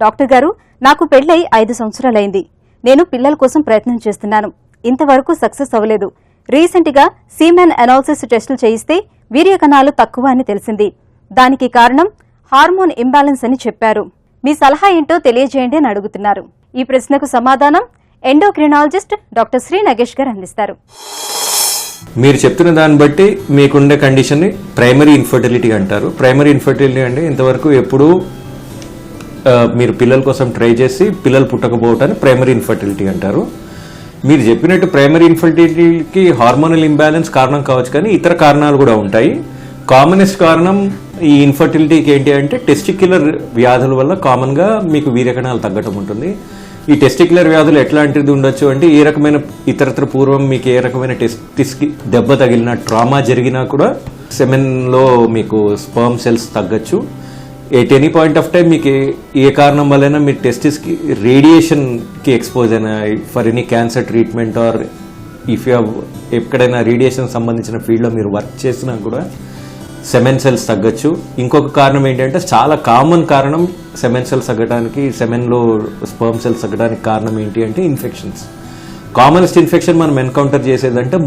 Doctor గారు, నాకు పెళ్లై 5 సంవత్సరాలైంది. నేను పిల్లల కోసం ప్రయత్నం చేస్తున్నాను. ఇంతవరకు సక్సెస్ అవ్వలేదు. రీసెంట్ గా సీమెన్ అనాలిసిస్ టెస్టులు చేయిస్తే వీర్య కణాలు తక్కువ అని తెలిసింది. దానికి కారణం హార్మోన్ ఇంబ్యాలెన్స్ అని చెప్పారు. మీ సలహా ఏంటో తెలియజేయండి అని అడుగుతున్నారు. ఈ ప్రశ్నకు సమాధానం ఎండోక్రినాలజిస్ట్ డాక్టర్ శ్రీ నగేష్ గారు అందిస్తారు. మీరు చెప్తున్న దాన్ని బట్టి మీకుండే కండిషన్ని ప్రైమరీ ఇన్ఫర్టిలిటీ అంటారు. ప్రైమరీ ఇన్ఫర్టిలిటీ అంటే ఇంతవరకు ఎప్పుడూ మీరు పిల్లల కోసం ట్రై చేసి పిల్లలు పుట్టకపోవటాన్ని ప్రైమరీ ఇన్ఫర్టిలిటీ అంటారు. మీరు చెప్పినట్టు ప్రైమరీ ఇన్ఫర్టిలిటీకి హార్మోనల్ ఇంబ్యాలెన్స్ కారణం కావచ్చు, కానీ ఇతర కారణాలు కూడా ఉంటాయి. కామనెస్ట్ కారణం ఈ ఇన్ఫర్టిలిటీకి ఏంటి అంటే టెస్టిక్యులర్ వ్యాధుల వల్ల కామన్గా మీకు వీర్యకణాలు తగ్గటం ఉంటుంది. ఈ టెస్టిక్యులర్ వ్యాధులు ఎట్లాంటిది ఉండొచ్చు అంటే ఏ రకమైన ఇతరత్ర పూర్వం మీకు ఏ రకమైన టెస్టిస్కి దెబ్బ తగిలిన ట్రామా జరిగినా కూడా సెమెన్లో మీకు స్పర్మ్ సెల్స్ తగ్గచ్చు. At any point of time మీకు ఏ కారణం వల్లైనా మీ టెస్టిస్కి రేడియేషన్కి ఎక్స్పోజ్ అయినా for any cancer treatment or if you ఎక్కడైనా రేడియేషన్ సంబంధించిన ఫీల్డ్లో మీరు వర్క్ చేసినా కూడా సెమెన్ సెల్స్ తగ్గచ్చు. ఇంకొక కారణం ఏంటంటే చాలా కామన్ కారణం సెమెన్ సెల్స్ తగ్గడానికి, సెమెన్లో స్పర్మ్ సెల్స్ తగ్గడానికి కారణం ఏంటి అంటే ఇన్ఫెక్షన్స్. కామనెస్ట్ ఇన్ఫెక్షన్ మనం ఎన్కౌంటర్ చేసేదంటే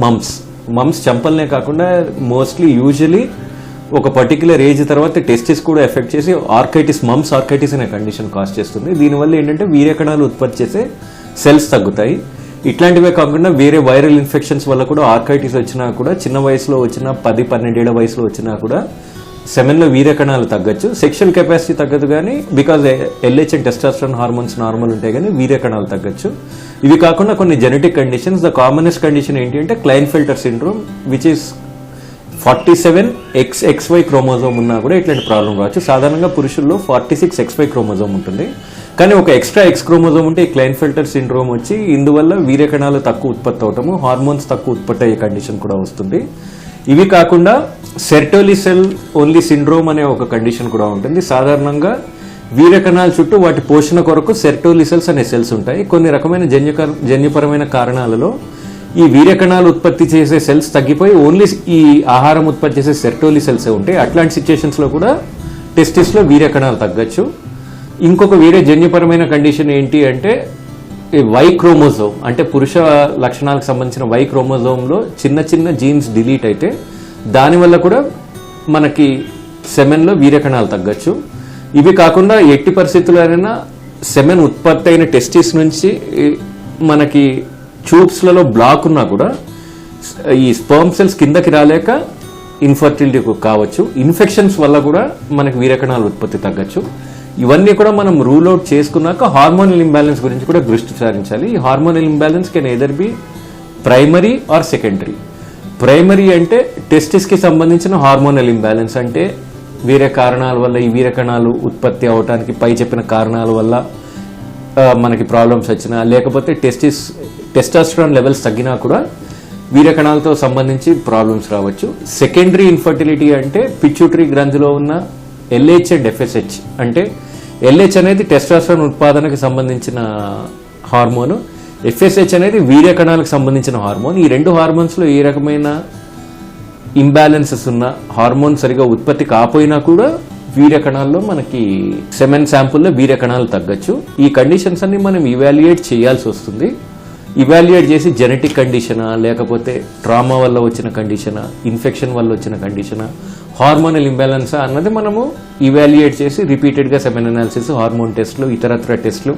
మమ్స్ చంపలనే కాకుండా మోస్ట్లీ యూజువలీ ఒక పర్టికులర్ ఏజ్ తర్వాత టెస్టిస్ కూడా ఎఫెక్ట్ చేసి మమ్స్ ఆర్కైటిస్ అనే కండిషన్ కాజ్ చేస్తుంది. దీనివల్ల ఏంటంటే వీర్యకణాలు ఉత్పత్తి చేసే సెల్స్ తగ్గుతాయి. ఇట్లాంటివే కాకుండా వేరే వైరల్ ఇన్ఫెక్షన్స్ వల్ల కూడా ఆర్కైటిస్ వచ్చినా కూడా చిన్న వయసులో వచ్చినా 10-12 ఏళ్ల వయసులో వచ్చినా కూడా సెమెన్లో వీర్యకణాలు తగ్గచ్చు. సెక్షువల్ కెపాసిటీ తగ్గదు కానీ because LH and testosterone hormones normal ఉంటాయి కానీ వీర్యకణాలు తగ్గచ్చు. ఇవి కాకుండా కొన్ని genetic conditions. The commonest condition ఏంటి అంటే Klinefelter syndrome which is 47XXY chromosome ఉన్నా కూడా ఇట్లాంటి ప్రాబ్లం రావచ్చు. సాధారణంగా పురుషుల్లో 46XY క్రోమోజోమ్ ఉంటుంది, కానీ ఒక ఎక్స్ట్రా X క్రోమోజోమ్ ఉంటే ఈ క్లైన్ఫెల్టర్ సిండ్రోమ్ వచ్చి ఇందువల్ల వీర్యకణాలు తక్కువ ఉత్పత్తి అవటము, హార్మోన్స్ తక్కువ ఉత్పత్తి అయ్యే కండిషన్ కూడా వస్తుంది. ఇవి కాకుండా సెర్టోలీ సెల్ ఓన్లీ సిండ్రోమ్ అనే ఒక కండిషన్ కూడా ఉంటుంది. సాధారణంగా వీర్యకణాల చుట్టూ వాటి పోషణ కొరకు సెర్టోలీ సెల్స్ అనే సెల్స్ ఉంటాయి. కొన్ని రకమైన జన్యుపరమైన కారణాలలో ఈ వీర్యకణాలు ఉత్పత్తి చేసే సెల్స్ తగ్గిపోయి ఓన్లీ ఈ ఆహారం ఉత్పత్తి చేసే సెర్టోలీ సెల్సే ఉంటాయి. అట్లాంటి సిచ్యుయేషన్స్లో కూడా టెస్టిస్లో వీర్యకణాలు తగ్గచ్చు. ఇంకొక వేరే జన్యుపరమైన కండిషన్ ఏంటి అంటే వై క్రోమోజోమ్ అంటే పురుష లక్షణాలకు సంబంధించిన వై క్రోమోజోమ్లో చిన్న చిన్న జీన్స్ డిలీట్ అయితే దానివల్ల కూడా మనకి సెమెన్లో వీర్యకణాలు తగ్గచ్చు. ఇవి కాకుండా ఎట్టి పరిస్థితుల్లోనైనా సెమెన్ ఉత్పత్తి అయిన టెస్టిస్ నుంచి మనకి ట్యూబ్స్లలో బ్లాక్ ఉన్నా కూడా ఈ స్పర్మ్ సెల్స్ కిందకి రాలేక ఇన్ఫర్టిలిటీ కావచ్చు. ఇన్ఫెక్షన్స్ వల్ల కూడా మనకి వీర్యకణాల ఉత్పత్తి తగ్గచ్చు. ఇవన్నీ కూడా మనం రూల్ అవుట్ చేసుకున్నాక హార్మోనల్ ఇంబ్యాలెన్స్ గురించి కూడా దృష్టి సారించాలి. ఈ hormonal imbalance can either be primary or secondary. Primary అంటే టెస్టిస్కి సంబంధించిన హార్మోనల్ ఇంబ్యాలెన్స్ అంటే వేరే కారణాల వల్ల ఈ వీర్యకణాలు ఉత్పత్తి అవడానికి పై చెప్పిన కారణాల వల్ల మనకి ప్రాబ్లమ్స్ వచ్చినా, లేకపోతే టెస్టోస్టెరాన్ లెవెల్స్ తగ్గినా కూడా వీర్యకణాలతో సంబంధించి ప్రాబ్లమ్స్ రావచ్చు. సెకండరీ ఇన్ఫర్టిలిటీ అంటే పిట్యూటరీ గ్రంథిలో ఉన్న LH అండ్ FSH అంటే LH అనేది టెస్టోస్టెరాన్ ఉత్పాదనకు సంబంధించిన హార్మోన్, FSH అనేది వీర్యకణాలకు సంబంధించిన హార్మోన్. ఈ రెండు హార్మోన్స్లో ఏ రకమైన ఇంబ్యాలెన్సెస్ ఉన్న హార్మోన్ సరిగా ఉత్పత్తి కాకపోయినా కూడా వీర్యకణాల్లో మనకి సెమెన్ శాంపుల్లో వీర్యకణాలు తగ్గచ్చు. ఈ కండిషన్స్ అన్ని మనం ఇవాల్యుయేట్ చేయాల్సి వస్తుంది. ఇవాల్యుయేట్ చేసి జెనెటిక్ కండిషనా, లేకపోతే ట్రామా వల్ల వచ్చిన కండిషనా, ఇన్ఫెక్షన్ వల్ల వచ్చిన కండిషనా, హార్మోనల్ ఇంబ్యాలెన్సా అన్నది మనము ఇవాల్యుయేట్ చేసి రిపీటెడ్గా సెమెన్ అనాలిసిస్, హార్మోన్ టెస్టులు, ఇతరత్ర టెస్టులు,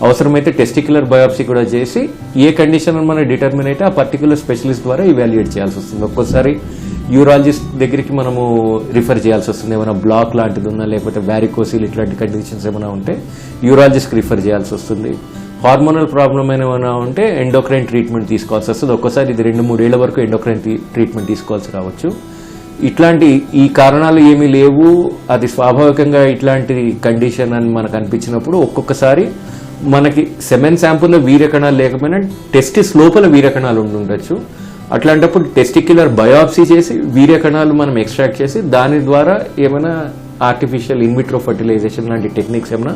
అవసరమైతే టెస్టిక్యులర్ బయాప్సీ కూడా చేసి ఏ కండిషన్ మనం డిటర్మిన్ అయితే ఆ పర్టికులర్ స్పెషలిస్ట్ ద్వారా ఇవాల్యుయేట్ చేయాల్సి వస్తుంది. ఒక్కోసారి యూరాలజిస్ట్ దగ్గరికి మనము రిఫర్ చేయాల్సి వస్తుంది. ఏమైనా బ్లాక్ లాంటిది ఉన్నా, లేకపోతే వ్యారికోసిల్ ఇట్లాంటి కండిషన్స్ ఏమైనా ఉంటే యూరాలజిస్ట్కి రిఫర్ చేయాల్సి వస్తుంది. హార్మోనల్ ప్రాబ్లం ఏమైనా ఉంటే ఎండోక్రైన్ ట్రీట్మెంట్ తీసుకోవాల్సి వస్తుంది. ఒక్కోసారి ఇది 2-3 ఏళ్ల వరకు ఎండోక్రైన్ ట్రీట్మెంట్ తీసుకోవాల్సి రావచ్చు. ఇట్లాంటి ఈ కారణాలు ఏమీ లేవు, అది స్వాభావికంగా ఇట్లాంటి కండిషన్ అని మనకు అనిపించినప్పుడు ఒక్కొక్కసారి మనకి సెమెన్ శాంపుల్లో వీర్యకణాలు లేకపోయినా టెస్టిస్ లోపల వీర్యకణాలు ఉండొచ్చు. అట్లాంటప్పుడు టెస్టిక్యులర్ బయాప్సీ చేసి వీర్యకణాలు మనం ఎక్స్ట్రాక్ట్ చేసి దాని ద్వారా ఏమైనా ఆర్టిఫిషియల్ ఇన్విట్రో ఫర్టిలైజేషన్ లాంటి టెక్నిక్స్ ఏమైనా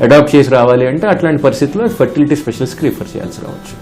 అడాప్ట్ చేసి రావాలి అంటే అట్లాంటి పరిస్థితుల్లో ఫర్టిలిటీ స్పెషలిస్ట్కి రిఫర్ చేయాల్సి రావచ్చు.